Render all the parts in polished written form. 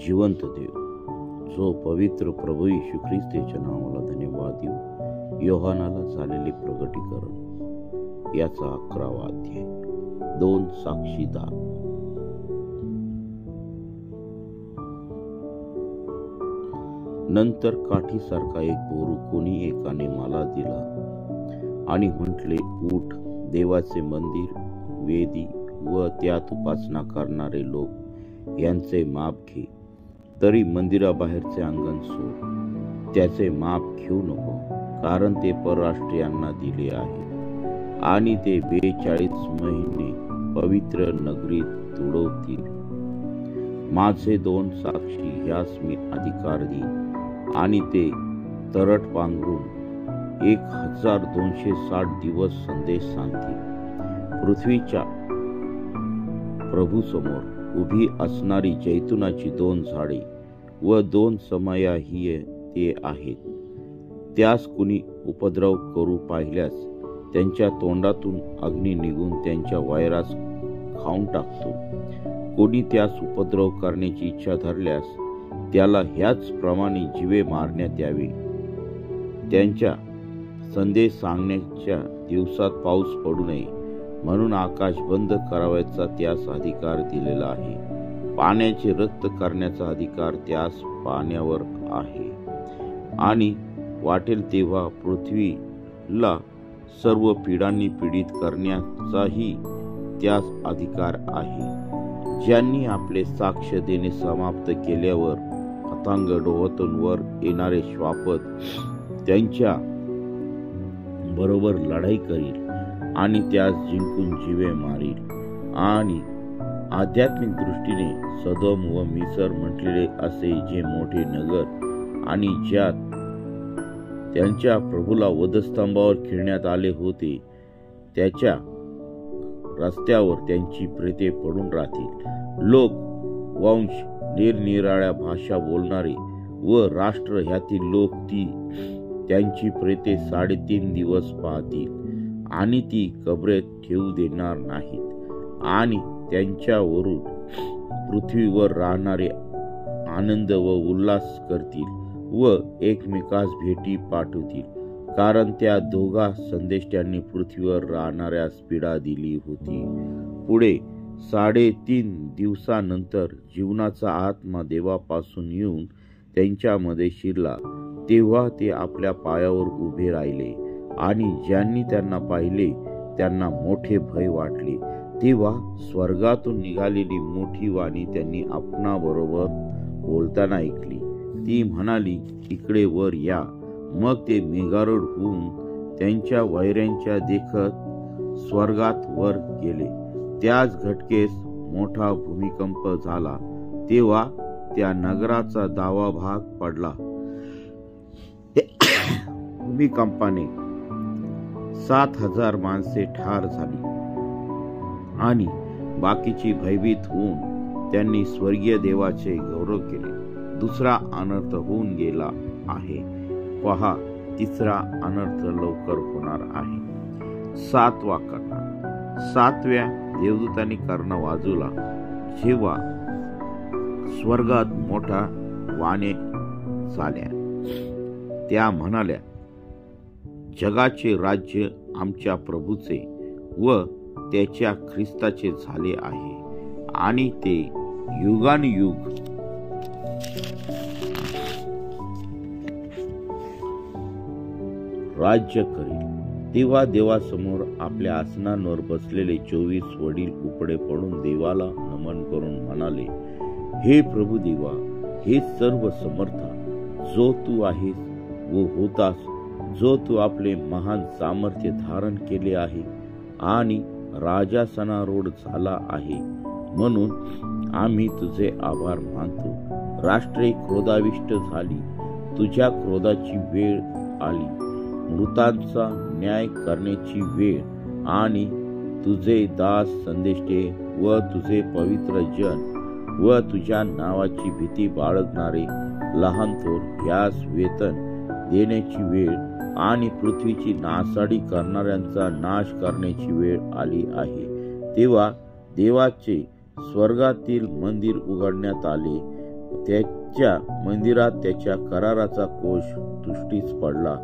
जिवंत देव, जो पवित्र प्रभू येशू ख्रिस्ताच्या नावाला धन्यवाद देऊ. योहानाला झालेले प्रगटीकरण याचा 11वा अध्याय. 2 साक्षीदार. नंतर काठीसारखा एक बोरू कोणी एकाने मला दिला आणि म्हटले, उठ, देवाचे मंदिर, वेदी व त्यात उपासना करणारे लोक यांचे माप घे. तरी मंदिराबाहेरचे अंगण सोड, त्याचे माप घेऊ नको, कारण ते परराष्ट्रीयांना दिले आहे आणि ते 42 महिने पवित्र नगरीत तुडवतील. माझे 2 साक्षी ह्यास मी अधिकार देईन आणि ते तरट पांघरून 1260 दिवस संदेश सांगतील. पृथ्वीच्या प्रभूसमोर उभी असणारी जैतुनाची 2 झाडे व 2 समयाही ते आहेत. त्यास कुणी उपद्रव करू पाहिल्यास त्यांच्या तोंडातून अग्नी निघून त्यांच्या वैरास खाऊन टाकतो. कोणी त्यास उपद्रव करण्याची इच्छा धरल्यास त्याला ह्याच प्रमाणे जीवे मारण्यात यावे. त्यांच्या संदेश सांगण्याच्या दिवसात पाऊस पडू नये म्हणून आकाश बंद करावयाचा त्यास अधिकार दिलेला आहे. पाण्याचे रक्त करण्याचा अधिकार त्यास पाण्यावर आहे आणि वाटेल तेव्हा पृथ्वीला सर्व पीडांनी पीडित करण्याचाही त्यास अधिकार आहे. ज्यांनी आपले साक्ष देणे समाप्त केल्यावर पतंग डोहातून वर येणारे श्वापद त्यांच्या बरोबर लढाई करील आणि त्यास जिंकून जीवे मारील. आणि आध्यात्मिक दृष्टीने सदोम व मिसर म्हटलेले असे जे मोठे नगर आणि ज्यात त्यांच्या प्रभूला वधस्तंभावर खिळण्यात आले होते, त्याच्या रस्त्यावर त्यांची प्रेते पडून राहतील. लोक, वंश, निरनिराळ्या भाषा बोलणारे व राष्ट्र ह्यातील लोक ती त्यांची प्रेते 3.5 दिवस पाहतील आणि ती कबरेत ठेवू देणार नाहीत. आणि त्यांच्यावरून पृथ्वीवर राहणारे आनंद व उल्हास करतील व एकमेकास भेटी पाठवतील, कारण त्या दोघा संदेष्ट्यांनी पृथ्वीवर राहणाऱ्यास पीडा दिली होती. पुढे 3.5 दिवसानंतर जीवनाचा आत्मा देवापासून येऊन त्यांच्यामध्ये शिरला. तेव्हा ते आपल्या पायावर उभे राहिले आणि ज्यांनी त्यांना पाहिले त्यांना मोठे भय वाटले. तेव्हा स्वर्गातून निघालेली मोठी वाणी त्यांनी आपणाबरोबर बोलताना ऐकली. ती म्हणाली, इकडे वर या. मग ते मेघारूढ होऊन त्यांच्या वैऱ्यांच्या देखत स्वर्गात वर गेले. त्याच घटकेस मोठा भूमिकंप झाला. तेव्हा त्या नगराचा 10वा भाग पडला. भूमिकंपाने 7,000 माणसे ठार झाली आणि बाकीची भयभीत होऊन त्यांनी स्वर्गीय देवाचे गौरव केले. दुसरा अनर्थ होऊन गेला आहे. पहा, तिसरा अनर्थ लवकर होणार आहे. 7वा कर्ण. 7व्या देवदूतांनी कर्ण वाजवला. जेव्हा स्वर्गात मोठा वाणे झाल्या, त्या म्हणाल्या, जगाचे राज्य आमच्या प्रभूचे व त्याच्या ख्रिस्ताचे झाले आहे आणि ते युगानुयुग राज्य करेल. तेव्हा देवासमोर आपल्या आसनांवर बसलेले 24 वडील उपडे पडून देवाला नमन करून म्हणाले, हे प्रभू देवा, हे सर्व समर्था, जो तू आहेस व होतास, जो तू आपले महान सामर्थ्य धारण केले आहे आणि राजासनारूढ झाला आहे, म्हणून आम्ही तुझे आभार मानतो. राष्ट्रे क्रोधाविष्ट झाली, तुझ्या क्रोधाची वेळ आली. मृतांचा न्याय करण्याची वेळ आणि तुझे दास संदेष्टे व तुझे पवित्र जन व तुझ्या नावाची भीती बाळगणारे लहान थोर यास वेतन देण्याची वेळ आणि पृथ्वीची नासाडी करणाऱ्यांचा नाश करण्याची वेळ आली आहे. तेव्हा देवाचे स्वर्गातील मंदिर उघडण्यात आले त्याच्या मंदिरात त्याच्या कराराचा कोश दृष्टीस पडला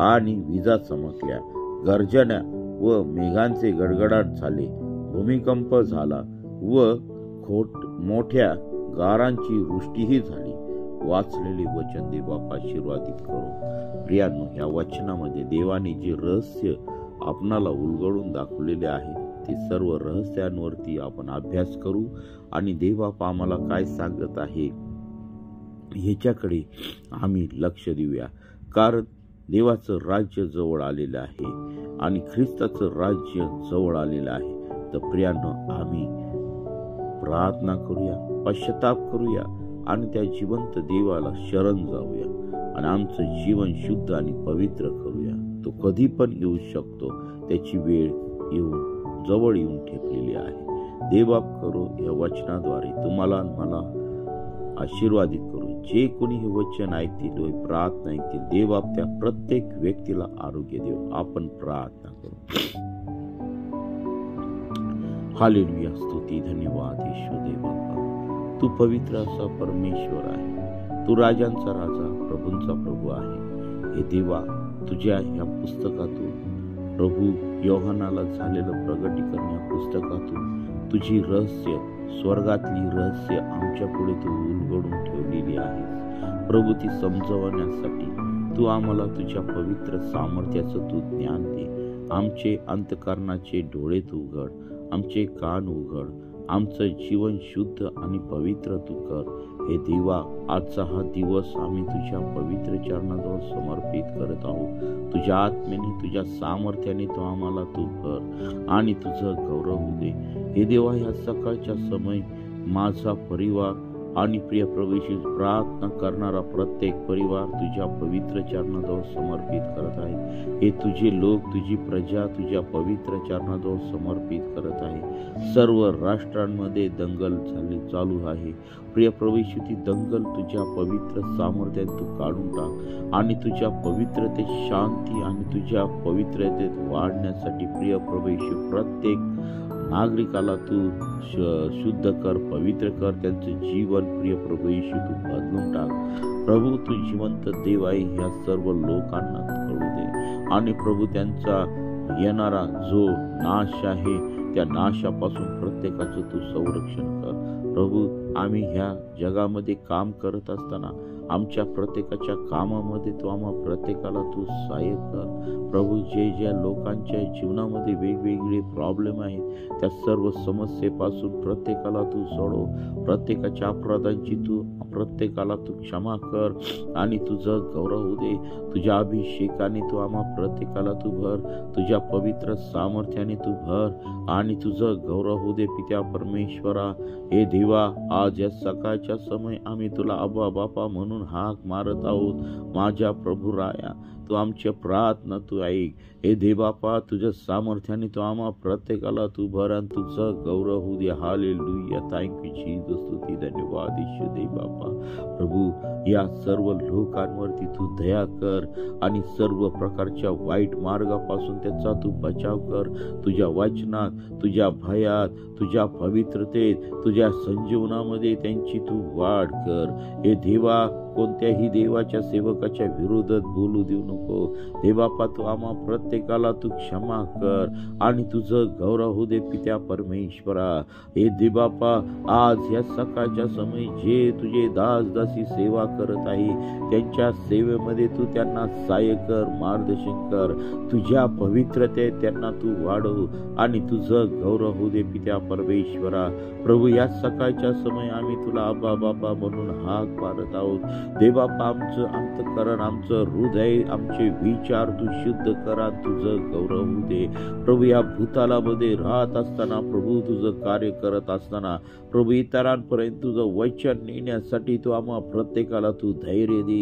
आणि विजा चमकल्या, गर्जन्या व मेघांचे गडगडाट झाले, भूमिकंप झाला व मोठ्या गारांची वृष्टीही झाली. वाचलेले वचन देवबाप आशीर्वादित करो. प्रियांनो, या वचनामध्ये देवाने जे रहस्य आपणाला उलगडून दाखवलेले आहे ते सर्व रहस्यांवरती आपण अभ्यास करू आणि देवबाप आम्हाला काय सांगत आहे ह्याच्याकडे आम्ही लक्ष देऊया. कारण देवाचं राज्य जवळ आलेलं आहे आणि ख्रिस्ताचं राज्य जवळ आलेलं आहे. तर प्रियांनो, आम्ही प्रार्थना करूया, पश्चाताप करूया आणि त्या जिवंत देवाला शरण जाऊया आणि आमचं जीवन शुद्ध आणि पवित्र करूया. तो कधी पण येऊ शकतो, त्याची वेळ जवळ येऊन ठेपलेली आहे. देवबाप करो या वचनाद्वारे तुम्हाला मला आशीर्वादित करू. जे कोणी हे वचन ऐकतील, प्रार्थना ऐकतील, देवबाप त्या प्रत्येक व्यक्तीला आरोग्य देव. आपण प्रार्थना करू. हालेलुया, स्तुती, धन्यवाद ईश्वर देवबापा. तू पवित्र असा परमेश्वर आहे. तू राजांचा राजा, प्रभूंचा प्रभू आहे. हे देवा, तुझ्या ह्या पुस्तकातून प्रभू योहानाला झालेलं प्रगटीकरण या पुस्तकातून तुझी रहस्य, स्वर्गातली रहस्य आमच्या पुढे तू उलगडून ठेवलेली आहेस. प्रभू, ती समजवण्यासाठी तू आम्हाला तुझ्या पवित्र सामर्थ्याचं तू ज्ञान दे. आमचे अंतःकरणाचे डोळे तू उघड, आमचे कान उघड, आमचं जीवन शुद्ध आणि पवित्र तू कर. हे देवा, आजचा हा दिवस आम्ही तुझ्या पवित्र चरणाजवळ समर्पित करत आहोत. तुझ्या आत्म्याने, तुझ्या सामर्थ्याने तू आम्हाला तू कर आणि तुझं गौरव होऊ दे. हे देवा, ह्या सकाळच्या समय माझा परिवार आणि प्रिय प्रवेशी प्रार्थना करणारा प्रत्येक परिवार तुझ्या पवित्र चरणाजवळ समर्पित करत आहे. हे तुझे लोक, तुझी प्रजा तुझ्या पवित्र चरणाजवळ समर्पित करत आहे. सर्व राष्ट्रांमध्ये दंगल चालू आहे. प्रिय प्रवेशी, ती दंगल तुझ्या पवित्र सामर्थ्यात तू काढून टाक आणि तुझ्या पवित्रतेत शांती आणि तुझ्या पवित्रतेत वाढण्यासाठी प्रिय प्रवेशी प्रत्येक नागरिकाला तू शुद्ध कर, पवित्र कर. त्यांचं जीवन प्रिय प्रभू येशू तू बदलून टाक. प्रभू, तू जिवंत देव आहे, ह्या सर्व लोकांना कळू दे आणि प्रभू त्यांचा येणारा जो नाश आहे त्या नाशापासून प्रत्येकाचं तू संरक्षण कर. प्रभू, आम्ही ह्या जगामध्ये काम करत असताना आमच्या प्रत्येकाच्या कामामध्ये तू आम्हा प्रत्येकाला तू सहाय्य कर. प्रभू, ज्या लोकांच्या जीवनामध्ये वेगवेगळे प्रॉब्लेम आहेत त्या सर्व समस्येपासून प्रत्येकाला तू सोडव. प्रत्येकाच्या अपराधांची तू प्रत्येकाला तू क्षमा कर आणि तुझं गौरव होऊ दे. तुझ्या अभिषेकाने तू आम्हा प्रत्येकाला तू भर, तुझ्या पवित्र सामर्थ्याने तू भर आणि तुझं गौरव होऊ दे. पित्या परमेश्वरा, हे देवा, आज या सकाळच्या समय आम्ही तुला आबा बापा म्हणून हाक मारत आहोत. माझ्या प्रभू राया, तू आमच्या प्रार्थना तू ऐक. हे देवबापा, तुझ्या सामर्थ्याने तू आम्हा प्रत्येकाला तू भर आणि तुझं गौरव होऊ दे. हालेलुया, थँक्यू जीसस, स्तुती, धन्यवाद ईश्वर देवबापा. प्रभू, या सर्व लोकांवरती तू दया कर आणि सर्व प्रकारच्या वाईट मार्गापासून त्याचा तू बचाव कर. तुझ्या वचनात, तुझ्या भयात, तुझ्या पवित्रतेत, तुझ्या संजीवनामध्ये त्यांची तू वाढ कर. हे देवा, कोणत्याही देवाच्या सेवकाच्या विरोधात बोलू देऊ नको. देवबापा, तू आम्हा प्रत्येकाला तू क्षमा कर आणि तुझं गौरव होऊ दे. पित्या परमेश्वरा, हे देवबापा, आज या सकाळच्या समय जे तुझे दास दासी सेवा करत आहे त्यांच्या सेवेमध्ये तू त्यांना सहाय्य कर, मार्गदर्शन कर. तुझ्या पवित्रतेत त्यांना तू वाढव आणि तुझं गौरव होऊ दे. पित्या परमेश्वरा, प्रभू, या सकाळच्या समय आम्ही तुला आबा बाबा म्हणून हाक मारत आहोत. देवबापा, आमचं अंतःकरण, आमचं हृदय, आमचे विचार तू शुद्ध करा, तुझं गौरव होऊ दे. प्रभू, या भूतालामध्ये राहत असताना, प्रभू तुझं कार्य करत असताना, प्रभू इतरांपर्यंत तुझं वचन नेण्यासाठी तू आम्हा प्रत्येकाला तू धैर्य दे.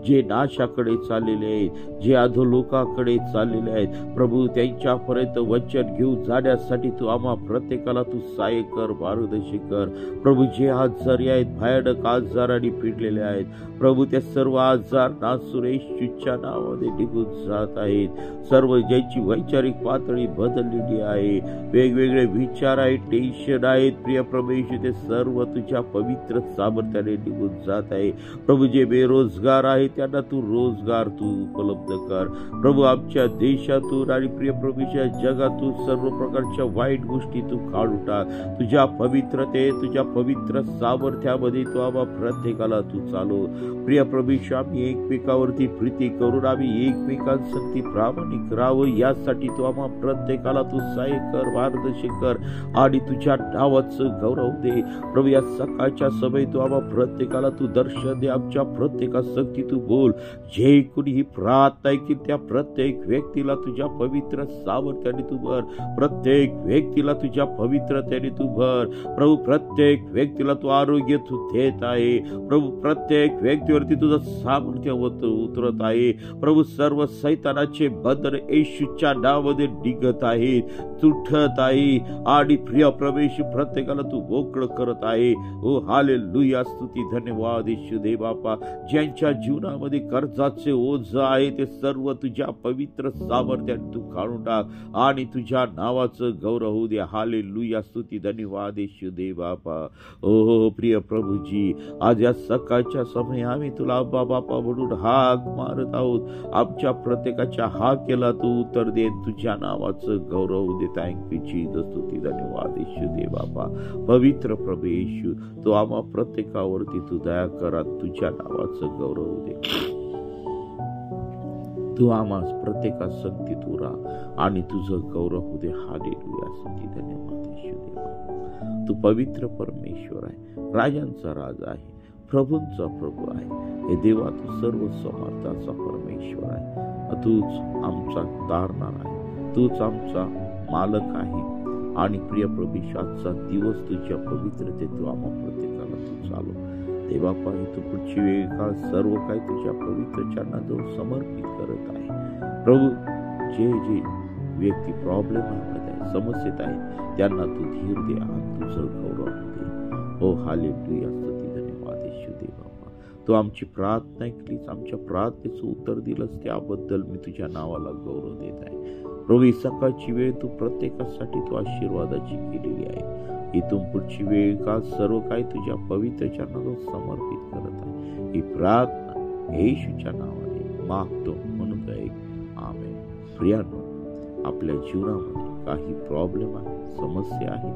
जे नाशाकडे चाललेले आहेत, जे अधोलोकाकडे चाललेले आहेत, प्रभू त्यांच्यापर्यंत वचन घेऊन जाण्यासाठी तू आम्हा प्रत्येकाला तू सहाय्य कर, मार्गदर्शन कर. प्रभू, जे आजारी आहेत, भयानक आजाराने पिडलेले आहेत, प्रभू त्या सर्व आजार नासुरेशूच्या नावात नावामध्ये निघून जात आहेत. सर्व ज्याची वैचारिक पातळी बदललेली आहे, वेगवेगळे विचार आहेत, टेन्शन आहेत, प्रिय प्रभू येशू, ते सर्व तुझ्या पवित्र सामर्थ्याने निघून जात आहे. प्रभू जे बेरोजगार आहेत त्यांना तू रोजगार तू उपलब्ध कर. प्रभू आमच्या देशातून आणि प्रिय प्रभूच्या जगातून सर्व प्रकारच्या वाईट गोष्टी तू काढून टाक. तुझ्या पवित्रते, तुझ्या पवित्र सामर्थ्यामध्ये तू आम्हा प्रत्येकाला तू चालव. प्रिय प्रभूशी आम्ही एकमेकावरती प्रीती करून आम्ही एकमेकांसाठी प्रामाणिक राहावं, यासाठी तू आम्हा प्रत्येकाला तू सहाय्य कर, मार्गदर्शन कर आणि तुझ्या नावाचं गौरव दे. प्रभू या सकाळच्या सभेत तू आम्हा प्रत्येकाला तू दर्शन दे. आमच्या प्रत्येकासाठी तू बोल. जे कुणीही प्रार्थना की त्या प्रत्येक व्यक्तीला तुझ्या पवित्र सामर्थ्याने तू भर. प्रत्येक व्यक्तीला तुझ्या पवित्रतेने तू भर. प्रभू प्रत्येक व्यक्तीला तू आरोग्य तू देत आहे. प्रभू प्रत्येक व्यक्तीवरती तुझं सामर्थ्य उतरत आहे. प्रभू सर्व सैतानाचे बंधन येशूच्या नावामध्ये निघत आहेत, तुटत आहे आणि प्रिय प्रवेश प्रत्येकाला तू मोकळं करत आहे. ओ हालेलुया, स्तुती धन्यवाद येशू दे बापा. ज्यांच्या जीवनामध्ये कर्जाचे ओझ आहे ते सर्व तुझ्या पवित्र सामर्थ्याने तू काढून टाक आणि तुझ्या नावाचं गौरव होऊ दे. हालेलुया, स्तुती धन्यवाद येशू दे बापा. ओ प्रिय प्रभूजी, आज या सकाळच्या समय आम्ही तुला बापा म्हणून हाक मारत आहोत. आमच्या प्रत्येकाच्या हाकेला तू उत्तर दे. तुझ्या नावाचं गौरव होऊ दे. थँक्यू जीसस, स्तुती धन्यवाद येशू दे बापा. पवित्र प्रभू येशू, तो आम्हा प्रत्येकावरती तू दया करा. तुझ्या नावाचं गौरव होऊ दे. तू आम्हा प्रत्येका संगतीत उरा आणि तुझं गौरव होऊ दे. हालेलुया, स्तुती धन्यवाद येशू दे बापा. तू पवित्र परमेश्वर आहे, राजांचा राजा आहे, प्रभूंचा प्रभू आहे. हे देवा, तू सर्व समर्थाचा परमेश्वर आहे. तूच आमचा तारणार आहे, तूच आमचा मालक आहे. आणि प्रिय प्रभू, आजचा दिवस तुझ्या पवित्रतेत तू आम्हा प्रत्येकाला तू चालव. देवा पाहि, तू पुढची वेळ काळ सर्व काही तुझ्या पवित्र चरणाजवळ समर्पित करत आहे. प्रभू, जे जे व्यक्ती प्रॉब्लेमामध्ये आहे, समस्येत आहे, त्यांना तू धीर दे आणि तुझं गौरव दे. हो हालेलुया, स्तुती धन्यवाद येशू दे बाबा. तू आमची प्रार्थना ऐकलीस, आमच्या प्रार्थनेचं उत्तर दिलंस, त्याबद्दल मी तुझ्या नावाला गौरव देत आहे. प्रभू, सकाळची वेळ तू प्रत्येकासाठी तू आशीर्वादाची केलेली आहे. इथून पुढची वेळ का सर्व काही तुझ्या पवित्र चरणाला समर्पित करत आहे. ही प्रार्थना येशूच्या नावाने मागतो म्हणून ऐक. आमेन. प्रियांनो, आपल्या जीवनामध्ये काही प्रॉब्लेम आहे, समस्या आहे,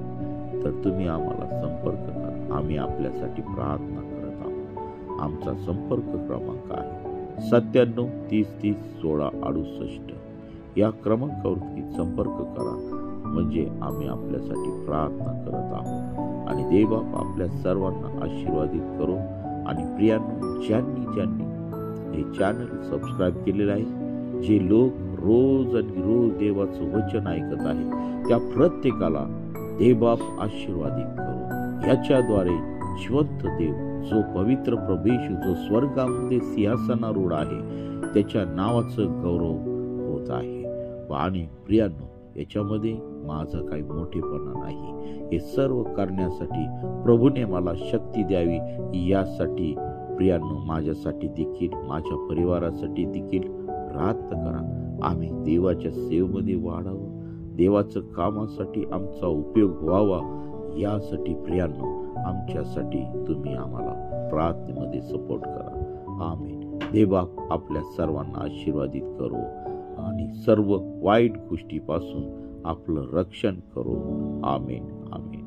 तर तुम्ही आम्हाला संपर्क करा. आम्ही आपल्यासाठी प्रार्थना करत आहोत. आमचा संपर्क क्रमांक आहे 97 30 30 16 68. या क्रमांकावरती संपर्क करा, म्हणजे आम्ही आपल्यासाठी प्रार्थना करत आहोत. आणि देवबाप आपल्या सर्वांना आशीर्वादित करो. आणि प्रियांनो, ज्यांनी हे चॅनल सबस्क्राईब केलेलं आहे, जे लोक रोज आणि रोज देवाचं वचन ऐकत आहे, त्या प्रत्येकाला देवबाप आशीर्वादित करो. याच्याद्वारे जिवंत देव, जो पवित्र प्रभू, जो स्वर्गामध्ये सिंहासनारूढ आहे, त्याच्या नावाचं गौरव होत आहे. आणि प्रियांनो, याच्यामध्ये माझा काही मोठेपणा नाही. हे सर्व करण्यासाठी प्रभूने मला शक्ती द्यावी, यासाठी प्रियांनो माझ्यासाठी देखील, माझ्या परिवारासाठी देखील प्रार्थना करा. आम्ही देवाच्या सेवेमध्ये वाढावं, देवाच्या कामासाठी आमचा उपयोग व्हावा, यासाठी प्रियांनो आमच्यासाठी तुम्ही आम्हाला प्रार्थनेमध्ये सपोर्ट करा. आमेन. देवा आपल्या सर्वांना आशीर्वादित करो आणि सर्व वाईट गोष्टीपासून आपलं रक्षण करो. आमेन. आमेन.